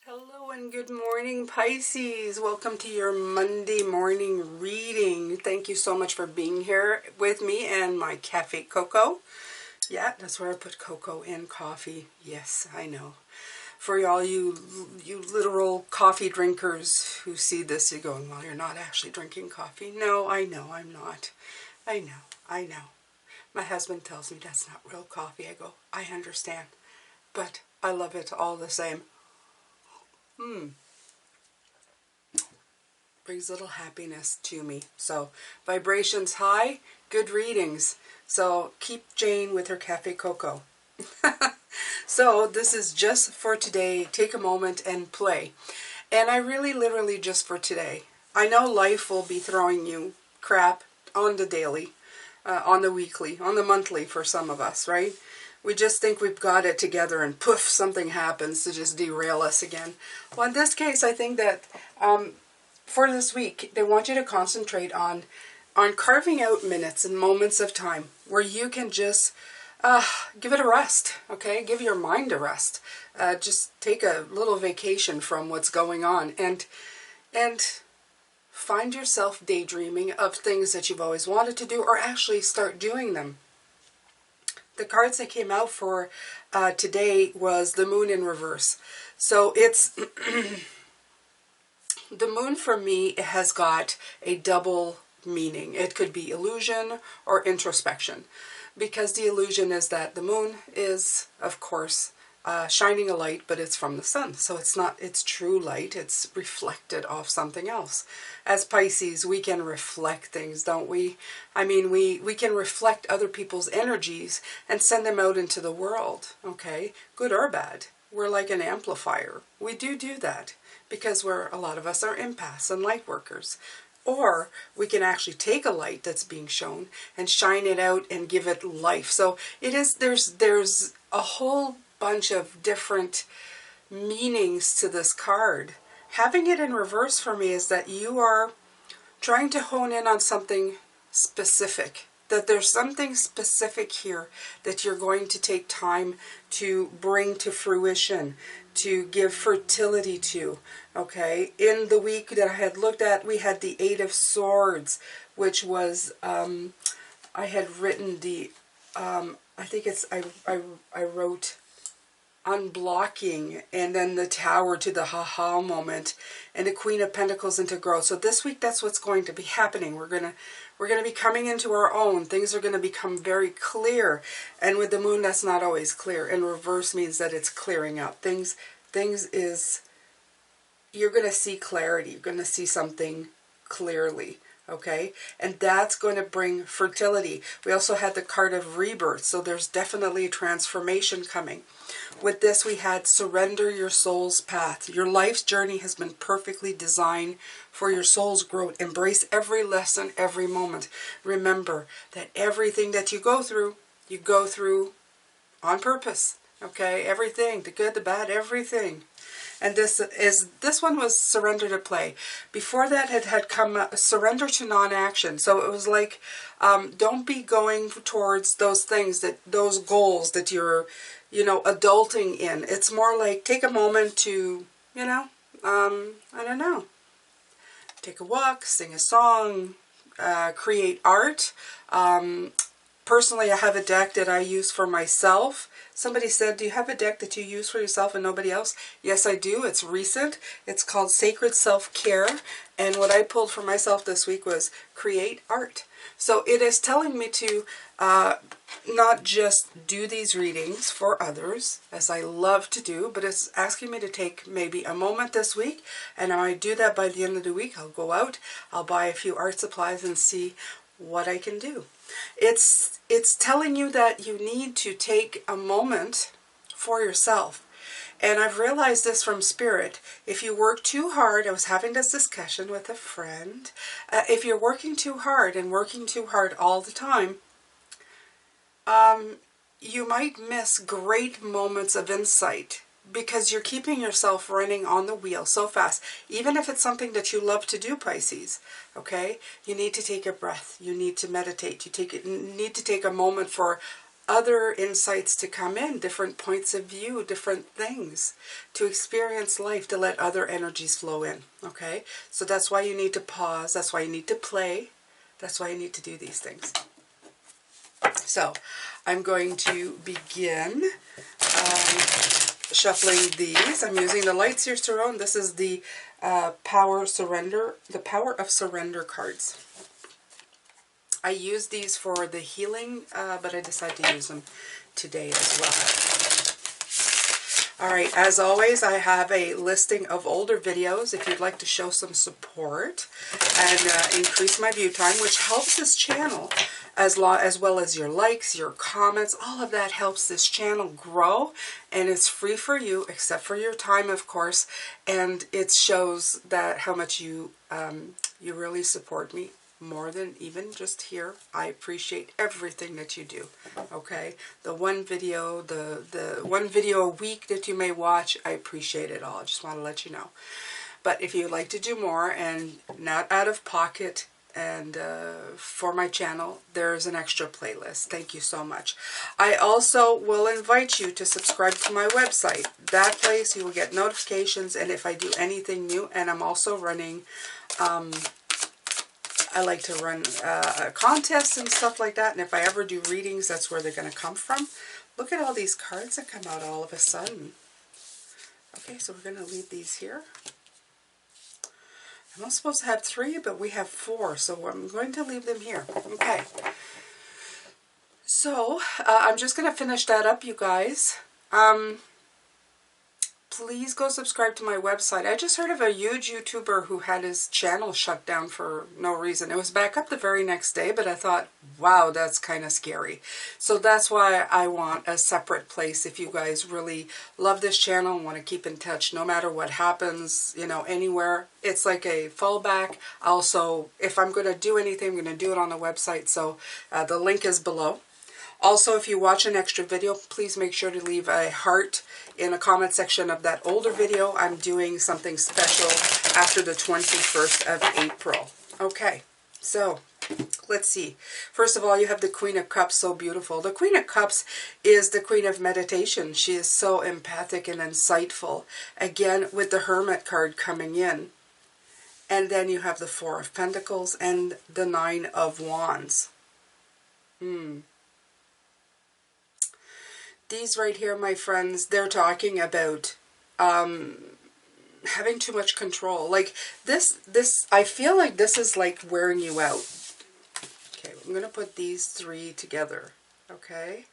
Hello and good morning, Pisces. Welcome to your Monday morning reading. Thank you so much for being here with me and my cafe cocoa. Yeah, that's where I put cocoa in coffee. Yes, I know. For all you literal coffee drinkers who see this, you're going, well, you're not actually drinking coffee. No, I know, I'm not. I know. My husband tells me that's not real coffee. I go, I understand, but I love it all the same. Brings a little happiness to me. So vibrations high, good readings. So keep Jane with her cafe cocoa. So this is just for today. Take a moment and play. And I really literally just for today. I know life will be throwing you crap on the daily, on the weekly, on the monthly for some of us, right? We just think we've got it together and poof, something happens to just derail us again. Well, in this case, I think that for this week, they want you to concentrate on carving out minutes and moments of time where you can just give it a rest, okay? Give your mind a rest. Just take a little vacation from what's going on and find yourself daydreaming of things that you've always wanted to do or actually start doing them. The cards that came out for today was the moon in reverse. So it's the moon for me has got a double meaning. It could be illusion or introspection, because the illusion is that the moon is, of course, shining a light, but it's from the sun. So it's not its true light. It's reflected off something else. As Pisces, we can reflect things, don't we? I mean, we can reflect other people's energies and send them out into the world, okay? Good or bad. We're like an amplifier. We do that because a lot of us are empaths and light workers. Or we can actually take a light that's being shown and shine it out and give it life. So there's a whole bunch of different meanings to this card. Having it in reverse for me is that you are trying to hone in on something specific. That there's something specific here that you're going to take time to bring to fruition, to give fertility to, okay? In the week that I had looked at, we had the Eight of Swords, which was, I had written the, I think it's, I wrote unblocking, and then the Tower to the ha-ha moment, and the Queen of Pentacles into growth. So this week, that's what's going to be happening. We're gonna be coming into our own. Things are going to become very clear. And with the moon, that's not always clear. And reverse means that it's clearing up. Things is, you're going to see clarity. You're going to see something clearly. Okay, and that's going to bring fertility. We also had the card of rebirth, so there's definitely a transformation coming. With this, we had surrender your soul's path. Your life's journey has been perfectly designed for your soul's growth. Embrace every lesson, every moment. Remember that everything that you go through on purpose. Okay, everything, the good, the bad, everything. And this one was surrender to play. Before that, it had come surrender to non-action. So it was like, don't be going towards those things, those goals that you're, adulting in. It's more like take a moment to, I don't know, take a walk, sing a song, create art. Personally, I have a deck that I use for myself. Somebody said, do you have a deck that you use for yourself and nobody else? Yes, I do. It's recent. It's called Sacred Self-Care. And what I pulled for myself this week was create art. So it is telling me to not just do these readings for others, as I love to do, but it's asking me to take maybe a moment this week. And I do that by the end of the week. I'll go out, I'll buy a few art supplies and see what I can do. It's telling you that you need to take a moment for yourself. And I've realized this from Spirit. If you work too hard, I was having this discussion with a friend, if you're working too hard and working too hard all the time, you might miss great moments of insight because you're keeping yourself running on the wheel so fast. Even if it's something that you love to do, Pisces, okay? You need to take a breath. You need to meditate. You need to take a moment for other insights to come in, different points of view, different things, to experience life, to let other energies flow in, okay? So that's why you need to pause. That's why you need to play. That's why you need to do these things. So I'm going to begin shuffling these. I'm using the Light Seers Tarot. This is the Power of Surrender cards. I use these for the healing, but I decided to use them today as well. All right, as always, I have a listing of older videos if you'd like to show some support and increase my view time, which helps this channel, as well as your likes, your comments. All of that helps this channel grow, and it's free for you, except for your time, of course, and it shows that how much you really support me. More than even just here. I appreciate everything that you do. Okay, the one video a week that you may watch, I appreciate it all. I just want to let you know. But if you'd like to do more and not out of pocket, and for my channel, there's an extra playlist. Thank you so much. I also will invite you to subscribe to my website. That place you will get notifications, and if I do anything new, and I'm also running I like to run contests and stuff like that, and if I ever do readings, that's where they're going to come from. Look at all these cards that come out all of a sudden. Okay, so we're going to leave these here. I'm not supposed to have 3, but we have 4, so I'm going to leave them here. Okay. So, I'm just going to finish that up, you guys. Please go subscribe to my website. I just heard of a huge YouTuber who had his channel shut down for no reason. It was back up the very next day, but I thought, wow, that's kind of scary. So that's why I want a separate place. If you guys really love this channel and want to keep in touch no matter what happens, you know, anywhere, it's like a fallback. Also, if I'm going to do anything, I'm going to do it on the website. So the link is below. Also, if you watch an extra video, please make sure to leave a heart in the comment section of that older video. I'm doing something special after the 21st of April. Okay, so let's see. First of all, you have the Queen of Cups, so beautiful. The Queen of Cups is the Queen of Meditation. She is so empathic and insightful. Again, with the Hermit card coming in. And then you have the Four of Pentacles and the Nine of Wands. These right here, my friends, they're talking about having too much control. Like this, I feel like this is like wearing you out. Okay, I'm going to put these 3 together, okay?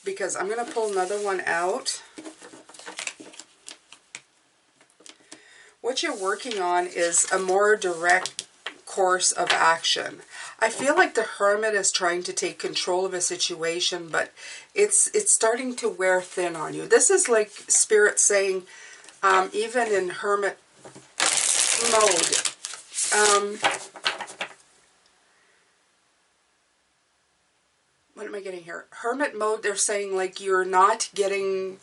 Because I'm going to pull another one out. What you're working on is a more direct course of action. I feel like the Hermit is trying to take control of a situation, but it's starting to wear thin on you. This is like Spirit saying, even in Hermit mode, what am I getting here? Hermit mode, they're saying like you're not getting,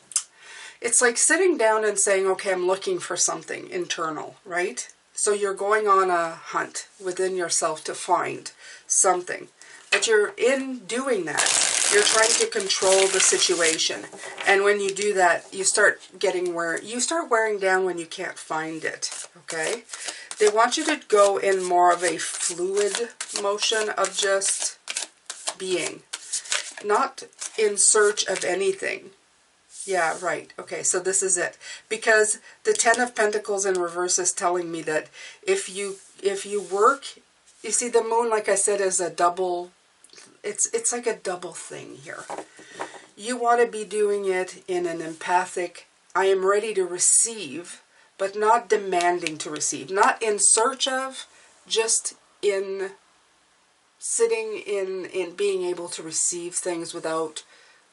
it's like sitting down and saying, okay, I'm looking for something internal, right? So you're going on a hunt within yourself to find something. But you're in doing that, you're trying to control the situation. And when you do that, you start wearing down when you can't find it, okay? They want you to go in more of a fluid motion of just being, not in search of anything. Yeah, right. Okay, so this is it. Because the Ten of Pentacles in reverse is telling me that if you work, you see the moon, like I said, is a double, it's like a double thing here. You want to be doing it in an empathic, I am ready to receive, but not demanding to receive. Not in search of, just in sitting in being able to receive things without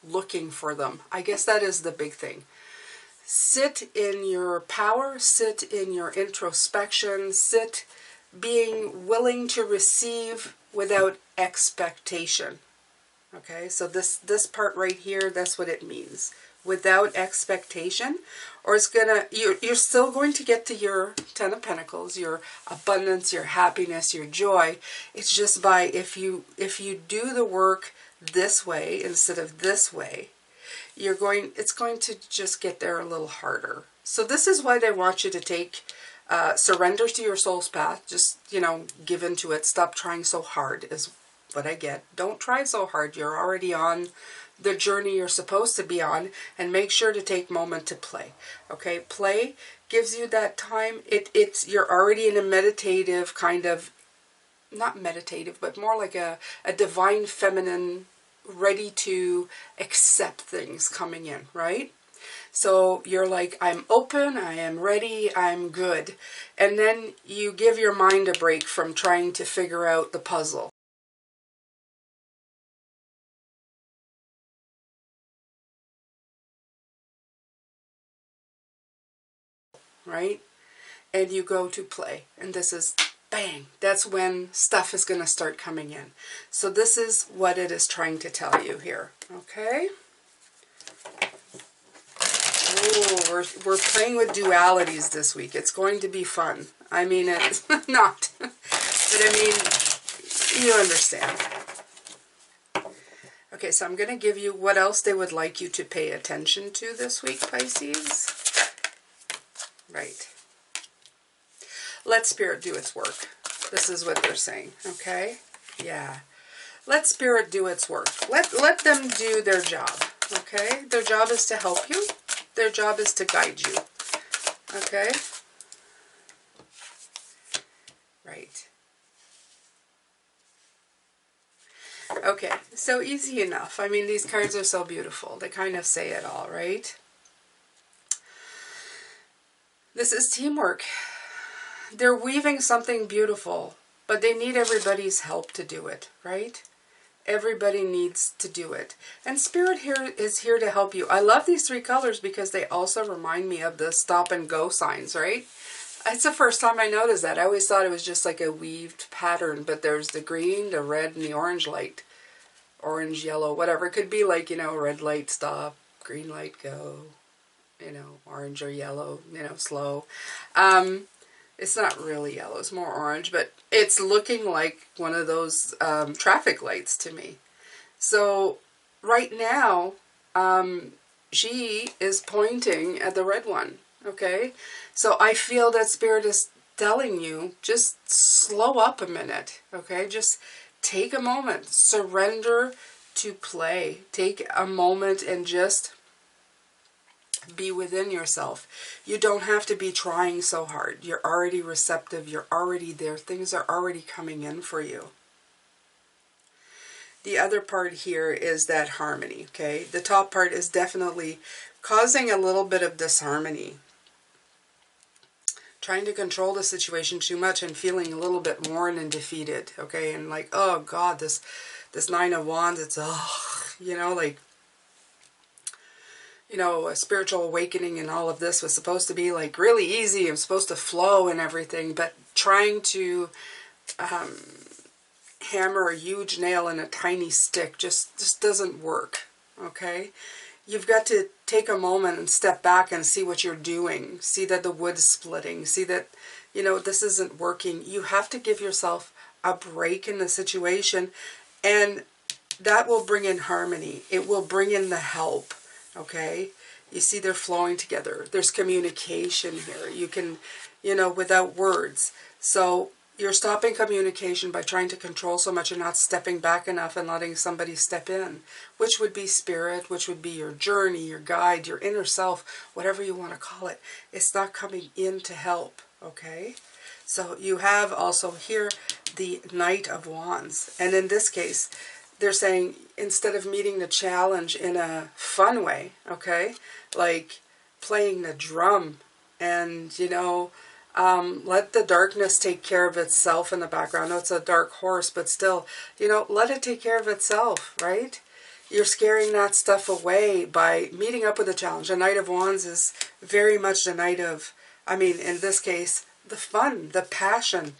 looking for them. I guess that is the big thing. Sit in your power, sit in your introspection, sit being willing to receive without expectation. Okay, so this part right here, that's what it means. Without expectation, or it's gonna, you're still going to get to your Ten of Pentacles, your abundance, your happiness, your joy. It's just by, if you do the work this way instead of this way, it's going to just get there a little harder. So this is why they want you to take surrender to your soul's path. Just, give into it. Stop trying so hard is what I get. Don't try so hard. You're already on the journey you're supposed to be on, and make sure to take a moment to play. Okay, play gives you that time. You're already in a meditative kind of, not meditative, but more like a divine feminine, ready to accept things coming in, right? So you're like, I'm open, I am ready, I'm good. And then you give your mind a break from trying to figure out the puzzle. Right? And you go to play. And this is bang. That's when stuff is going to start coming in. So this is what it is trying to tell you here. Okay? Oh, we're playing with dualities this week. It's going to be fun. I mean, it's not. But I mean, you understand. Okay, so I'm going to give you what else they would like you to pay attention to this week, Pisces. Right. Let Spirit do its work. This is what they're saying, okay? Yeah. Let Spirit do its work. Let them do their job, okay? Their job is to help you. Their job is to guide you, okay? Right. Okay, so easy enough. I mean, these cards are so beautiful. They kind of say it all, right? This is teamwork. They're weaving something beautiful, but they need everybody's help to do it, right? Everybody needs to do it. And Spirit here is here to help you. I love these three colors because they also remind me of the stop and go signs, right? It's the first time I noticed that. I always thought it was just like a weaved pattern, but there's the green, the red, and the orange light. Orange, yellow, whatever. It could be like, red light, stop, green light, go, orange or yellow, slow. It's not really yellow, it's more orange, but it's looking like one of those traffic lights to me. So right now, she is pointing at the red one, okay? So I feel that Spirit is telling you, just slow up a minute, okay? Just take a moment, surrender to play. Take a moment and just be within yourself. You don't have to be trying so hard. You're already receptive. You're already there. Things are already coming in for you. The other part here is that harmony, okay? The top part is definitely causing a little bit of disharmony. Trying to control the situation too much and feeling a little bit worn and defeated, okay? And like, oh God, this Nine of Wands, it's, a spiritual awakening and all of this was supposed to be like really easy and supposed to flow and everything, but trying to hammer a huge nail in a tiny stick just doesn't work, okay? You've got to take a moment and step back and see what you're doing. See that the wood's splitting. See that, this isn't working. You have to give yourself a break in the situation, and that will bring in harmony. It will bring in the help, okay? You see they're flowing together. There's communication here. You can, without words. So you're stopping communication by trying to control so much and not stepping back enough and letting somebody step in, which would be Spirit, which would be your journey, your guide, your inner self, whatever you want to call it. It's not coming in to help, okay? So you have also here the Knight of Wands. And in this case, they're saying instead of meeting the challenge in a fun way, okay, like playing the drum and, Let the darkness take care of itself in the background. No, it's a dark horse, but still, you know, let it take care of itself, right? You're scaring that stuff away by meeting up with a challenge. The Knight of Wands is very much the night of, I mean, in this case, the fun, the passion.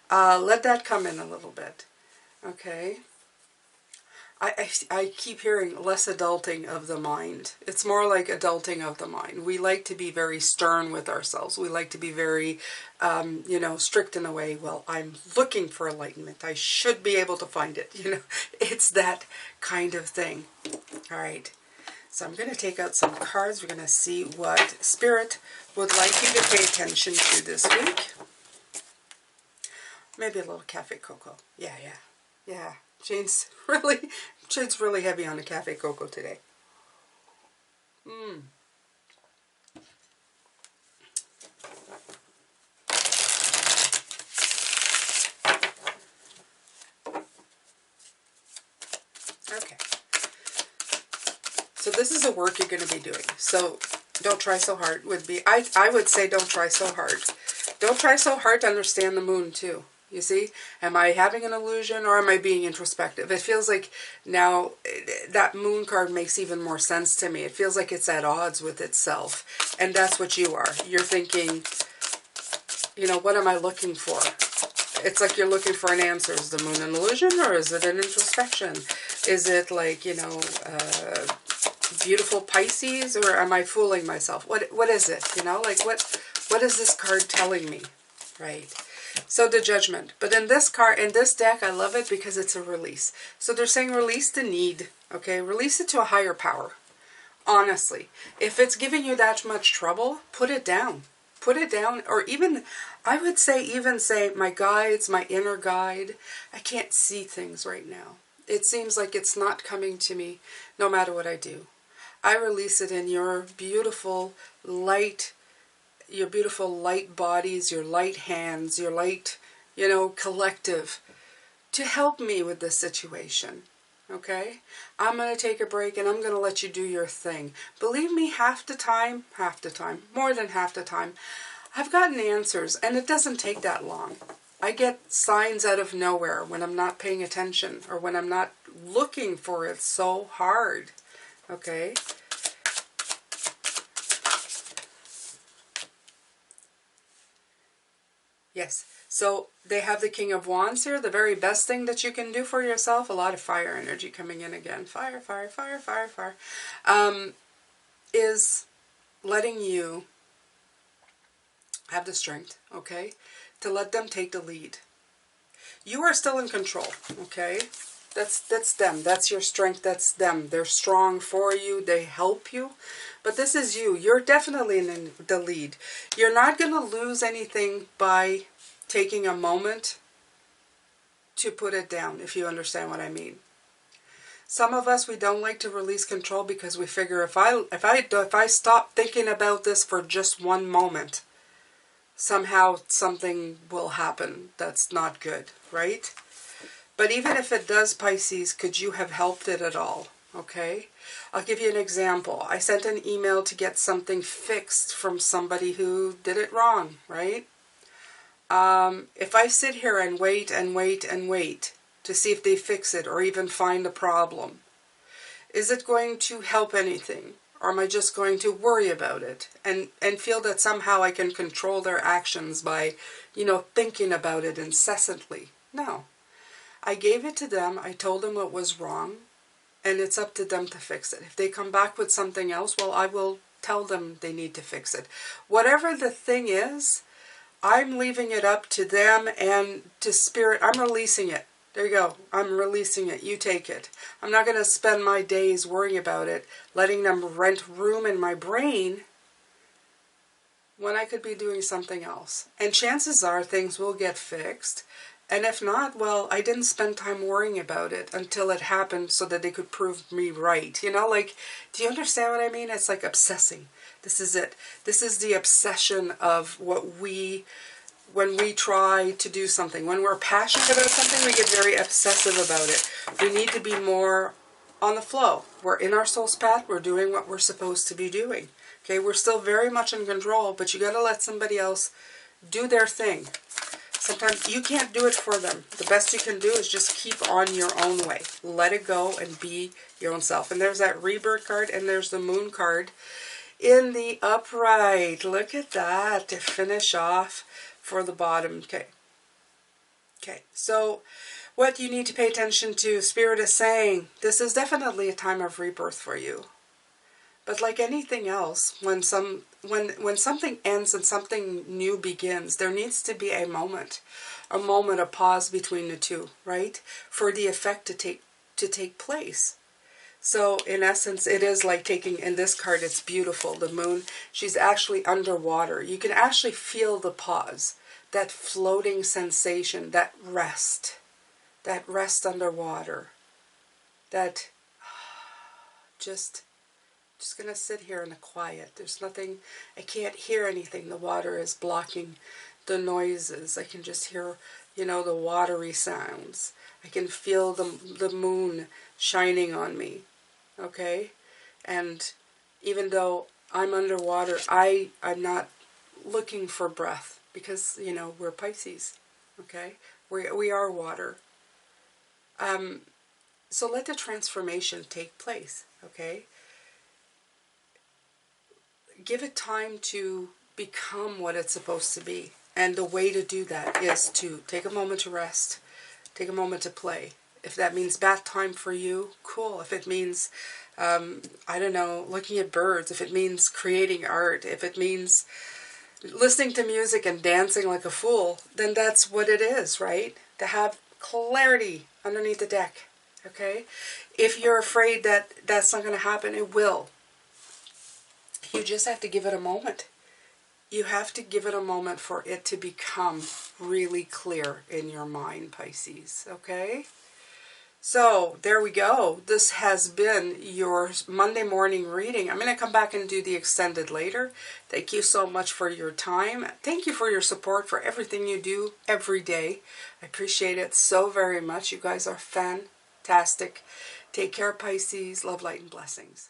Let that come in a little bit, okay? I keep hearing less adulting of the mind. It's more like adulting of the mind. We like to be very stern with ourselves. We like to be very, you know, strict in a way. Well, I'm looking for enlightenment. I should be able to find it. You know, it's that kind of thing. All right. So I'm going to take out some cards. We're going to see what Spirit would like you to pay attention to this week. Maybe a little cafe cocoa. Yeah. Shane's really heavy on the cafe cocoa today. Okay. So this is a work you're going to be doing. So don't try so hard would be, I would say don't try so hard. Don't try so hard to understand the moon too. You see, am I having an illusion or am I being introspective? It feels like now that moon card makes even more sense to me. It feels like it's at odds with itself. And that's what you are. You're thinking, you know, what am I looking for? It's like you're looking for an answer. Is the moon an illusion or is it an introspection? Is it like, you know, beautiful Pisces, or am I fooling myself? What is it? You know, like what is this card telling me? Right. So the Judgment. But in this card, in this deck, I love it because it's a release. So they're saying release the need, okay? Release it to a higher power. Honestly, if it's giving you that much trouble, put it down. Put it down, or even, I would say, even say, my guides, my inner guide, I can't see things right now. It seems like it's not coming to me no matter what I do. I release it in your beautiful light bodies, your light hands, your light, you know, collective, to help me with this situation, okay? I'm going to take a break and I'm going to let you do your thing. Believe me, half the time, more than half the time, I've gotten answers, and it doesn't take that long. I get signs out of nowhere when I'm not paying attention or when I'm not looking for it so hard, okay? Yes, so they have the King of Wands here. The very best thing that you can do for yourself, a lot of fire energy coming in again. Fire, is letting you have the strength, okay, to let them take the lead. You are still in control, okay? That's them. That's your strength. That's them. They're strong for you. They help you. But this is you. You're definitely in the lead. You're not going to lose anything by taking a moment to put it down, if you understand what I mean. Some of us, we don't like to release control because we figure if I stop thinking about this for just one moment, somehow something will happen that's not good, right? But even if it does, Pisces, could you have helped it at all? Okay? I'll give you an example. I sent an email to get something fixed from somebody who did it wrong, right? If I sit here and wait to see if they fix it or even find a problem, is it going to help anything? Or am I just going to worry about it and feel that somehow I can control their actions by, you know, thinking about it incessantly? No. I gave it to them, I told them what was wrong, and it's up to them to fix it. If they come back with something else, well, I will tell them they need to fix it. Whatever the thing is, I'm leaving it up to them and to Spirit. I'm releasing it. There you go. I'm releasing it. You take it. I'm not going to spend my days worrying about it, letting them rent room in my brain when I could be doing something else. And chances are things will get fixed. And if not, well, I didn't spend time worrying about it until it happened so that they could prove me right. You know, like, do you understand what I mean? It's like obsessing. This is it. This is the obsession of what we, when we try to do something. When we're passionate about something, we get very obsessive about it. We need to be more on the flow. We're in our soul's path. We're doing what we're supposed to be doing. Okay, we're still very much in control, but you got to let somebody else do their thing. Sometimes you can't do it for them. The best you can do is just keep on your own way. Let it go and be your own self. And there's that Rebirth card, and there's the Moon card in the upright. Look at that to finish off for the bottom. Okay. Okay. So what you need to pay attention to, Spirit is saying, this is definitely a time of rebirth for you. But like anything else, when something ends and something new begins, there needs to be a moment of pause between the two, right? For the effect to take place. So in essence, it is like taking, in this card, it's beautiful, the moon, she's actually underwater. You can actually feel the pause, that floating sensation, that rest underwater, that just going to sit here in the quiet. There's nothing, I can't hear anything. The water is blocking the noises. I can just hear, you know, the watery sounds. I can feel the moon shining on me. Okay? And even though I'm underwater, I'm not looking for breath because, you know, we're Pisces. Okay? We are water. So let the transformation take place. Okay? Give it time to become what it's supposed to be. And the way to do that is to take a moment to rest. Take a moment to play. If that means bath time for you, cool. If it means, I don't know, looking at birds. If it means creating art. If it means listening to music and dancing like a fool, then that's what it is, right? To have clarity underneath the deck. Okay? If you're afraid that that's not going to happen, it will. You just have to give it a moment. You have to give it a moment for it to become really clear in your mind, Pisces. Okay? So, there we go. This has been your Monday morning reading. I'm going to come back and do the extended later. Thank you so much for your time. Thank you for your support, for everything you do every day. I appreciate it so very much. You guys are fantastic. Take care, Pisces. Love, light, and blessings.